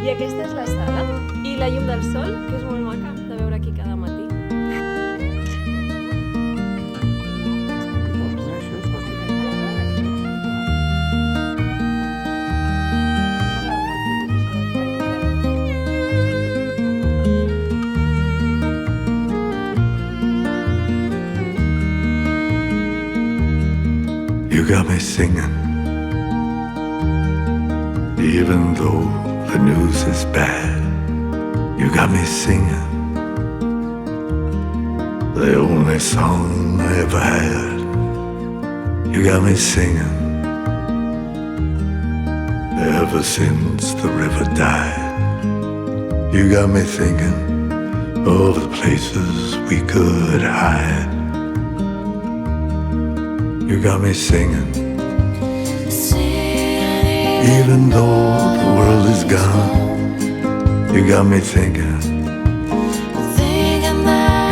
I aquesta és la sala. I la llum del sol, que és molt maca de veure aquí cada matí. You got me singing, even though the news is bad. You got me singing, the only song I ever had. You got me singing, ever since the river died. You got me thinking of the places we could hide. You got me singing, even though the world is gone. You got me thinking,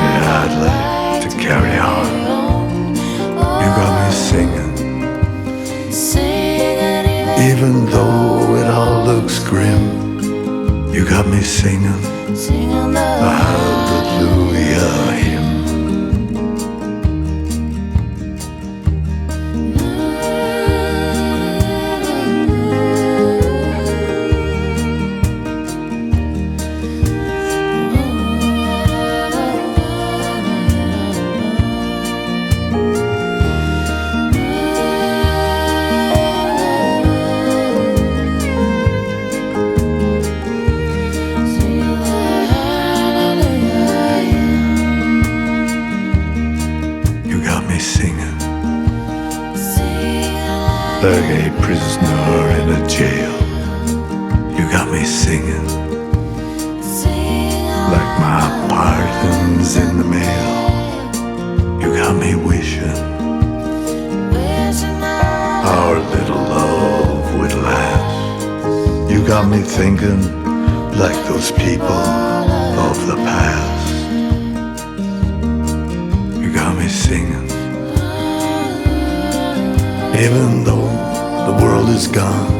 yeah, I'd like to carry on. You got me singing, even though it all looks grim. You got me singing a hallelujah hymn. Singing like a prisoner in a jail. You got me singing like my pardon's in the mail. You got me wishing our little love would last. You got me thinking like those people of the past. You got me singing, even though the world is gone.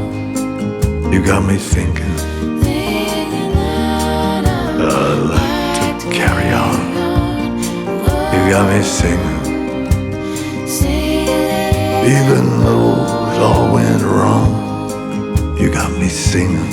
You got me thinking, I'd like to carry on. You got me singing, even though it all went wrong. You got me singing,